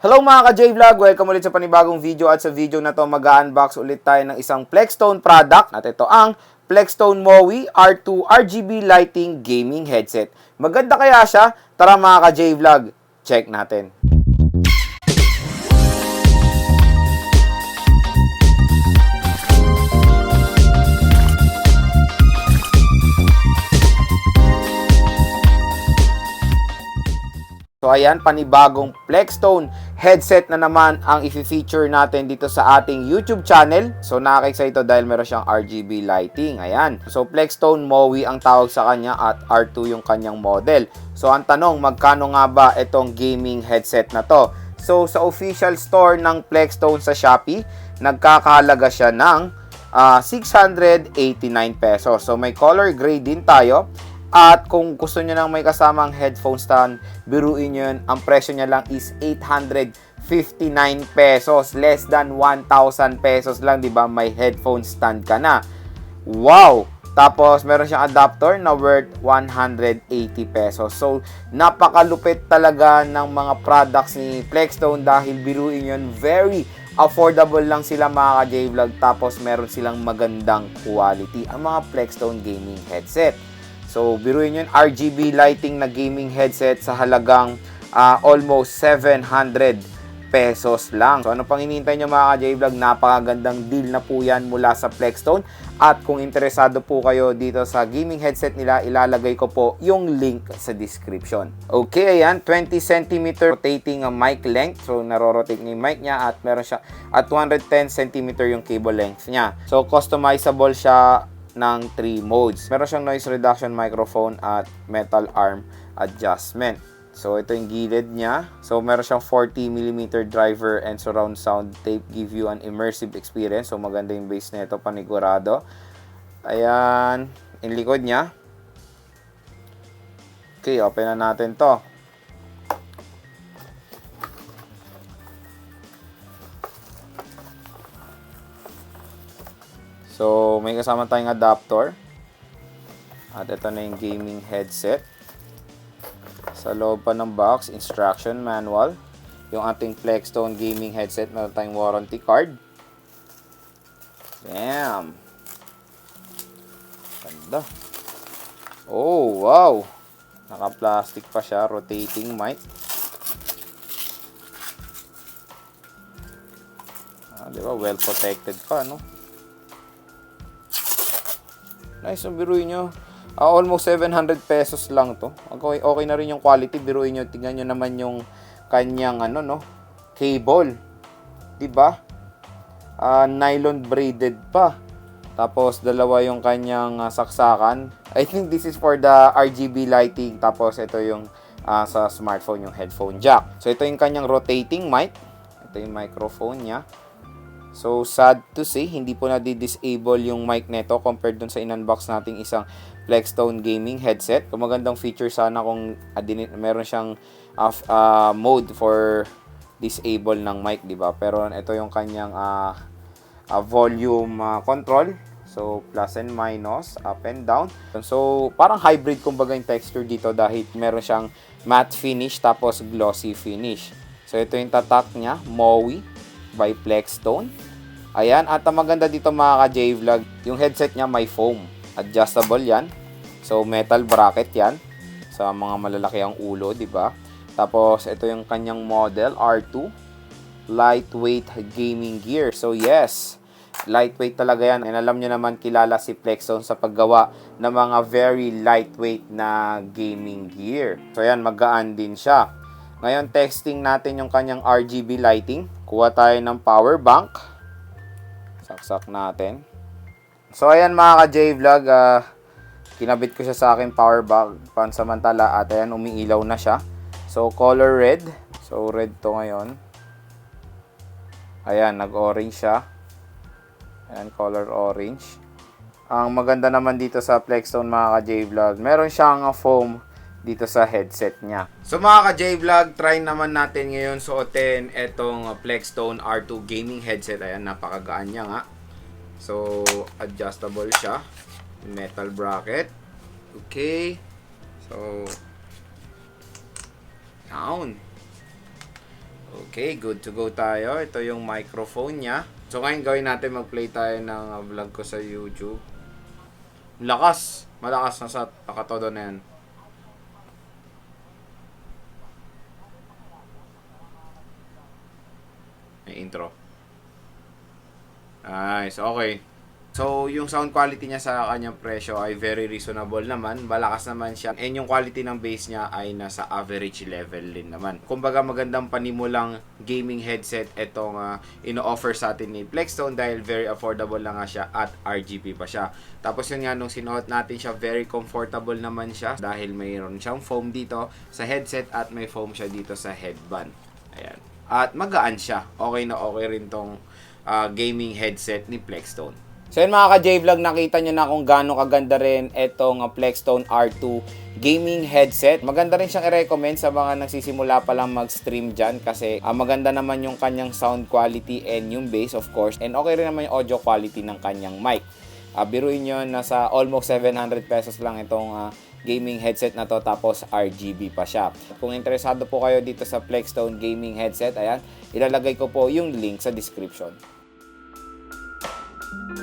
Hello mga ka-J-Vlog! Welcome ulit sa panibagong video at sa video na to mag-unbox ulit tayo ng isang Plextone product at ito ang Plextone XMOWi R2 RGB Lighting Gaming Headset. Maganda kaya siya? Tara mga ka-J-Vlog, check natin. So ayan, panibagong Plextone headset na naman ang i-feature natin dito sa ating YouTube channel. So nakaka-excite ito dahil meron siyang RGB lighting. Ayan. So Plextone XMOWi ang tawag sa kanya at R2 yung kanyang model. So ang tanong, magkano nga ba itong gaming headset na to? So sa official store ng Plextone sa Shopee, nagkakahalaga siya ng 689 pesos. So may color gray din tayo. At kung gusto nyo nang may kasamang headphone stand, biruin nyo yun, ang presyo niya lang is 859 pesos. Less than 1,000 pesos lang, di ba? May headphone stand ka na. Wow! Tapos, meron siyang adapter na worth 180 pesos. So, napakalupit talaga ng mga products ni Plextone dahil biruin yun, very affordable lang sila mga ka-J-Vlog. Tapos, meron silang magandang quality ang mga Plextone gaming headset. So, biruin yun, RGB lighting na gaming headset sa halagang almost 700 pesos lang. So, ano pang hinihintay nyo mga ka-J-Vlog? Napakagandang deal na po yan mula sa Plextone. At kung interesado po kayo dito sa gaming headset nila, ilalagay ko po yung link sa description. Okay, ayan, 20 cm rotating mic length. So, narorotate niya yung mic niya at meron siya at 210 cm yung cable length niya. So, customizable siya ng 3 modes. Meron siyang noise reduction microphone at metal arm adjustment. So, ito yung gilid niya. So, meron siyang 40mm driver and surround sound tape, give you an immersive experience. So, maganda yung bass nito, panigurado. Ayan, yung likod niya. Okay, open na natin to. So, may kasama tayong adapter. At ito na yung gaming headset. Sa loob pa ng box, instruction manual. Yung ating Plextone gaming headset, meron tayong warranty card. Bam! Ganda. Oh, wow! Naka-plastic pa siya, rotating mic. Diba? Well protected pa, no? Nice, biruin nyo. Almost 700 pesos lang to. Okay na rin yung quality. Biruin nyo, tingnan nyo naman yung kanyang cable. Diba? Nylon braided pa. Tapos, dalawa yung kanyang saksakan. I think this is for the RGB lighting. Tapos, ito yung sa smartphone, yung headphone jack. So, ito yung kanyang rotating mic. Ito yung microphone niya. So, sad to say, hindi po na-disable yung mic neto compared dun sa in-unbox nating isang Plextone gaming headset. Kung magandang feature sana kung meron siyang mode for disable ng mic, di ba? Pero ito yung kanyang volume control. So, plus and minus, up and down. So, parang hybrid kumbaga yung texture dito dahil meron siyang matte finish tapos glossy finish. So, ito yung tatak niya, XMOWi by Plextone. Ayan, at ang maganda dito mga ka-J-Vlog, yung headset niya may foam. Adjustable yan. So, metal bracket yan. Sa mga malalaki ang ulo, di ba? Tapos, ito yung kanyang model, R2. Lightweight gaming gear. So, yes, lightweight talaga yan. And alam nyo naman, kilala si Plextone sa paggawa ng mga very lightweight na gaming gear. So, ayan, magaan din siya. Ngayon, testing natin yung kanyang RGB lighting. Kuha tayo ng power bank. Saksak natin. So, ayan mga ka-J-Vlog. Kinabit ko siya sa aking power bank pansamantala. At ayan, umiilaw na siya. So, color red. So, red to ngayon. Ayan, nag-orange siya. Ayan, color orange. Ang maganda naman dito sa Plextone mga ka-J-Vlog, meron siyang foam dito sa headset niya. So mga ka-J-Vlog, try naman natin ngayon suotin itong Plextone R2 gaming headset. Ayan, napakagaan niya nga. So, adjustable siya. Metal bracket. Okay. So, down. Okay, good to go tayo. Ito yung microphone niya. So ngayon gawin natin, mag-play tayo ng vlog ko sa YouTube. Lakas! Malakas na sa nakatodo na yan. May intro. Nice, okay. So, yung sound quality niya sa kanyang presyo ay very reasonable naman. Malakas naman siya. And yung quality ng bass niya ay nasa average level din naman. Kumbaga magandang panimulang gaming headset itong ino-offer sa atin ni Plextone dahil very affordable lang nga siya at RGB pa siya. Tapos yun nga, nung sinuot natin siya, very comfortable naman siya dahil mayroon siyang foam dito sa headset at may foam siya dito sa headband. Ayan. At magaan siya. Okay na okay rin tong gaming headset ni Plextone. So yun mga ka-J-Vlog, nakita nyo na kung gaano kaganda rin itong Plextone R2 gaming headset. Maganda rin siyang i-recommend sa mga nagsisimula pa lang mag-stream dyan kasi maganda naman yung kanyang sound quality and yung bass of course. And okay rin naman yung audio quality ng kanyang mic. Biruin nyo, nasa almost 700 pesos lang itong gaming headset na to, tapos RGB pa siya. Kung interesado po kayo dito sa Plextone gaming headset, ayan, ilalagay ko po yung link sa description.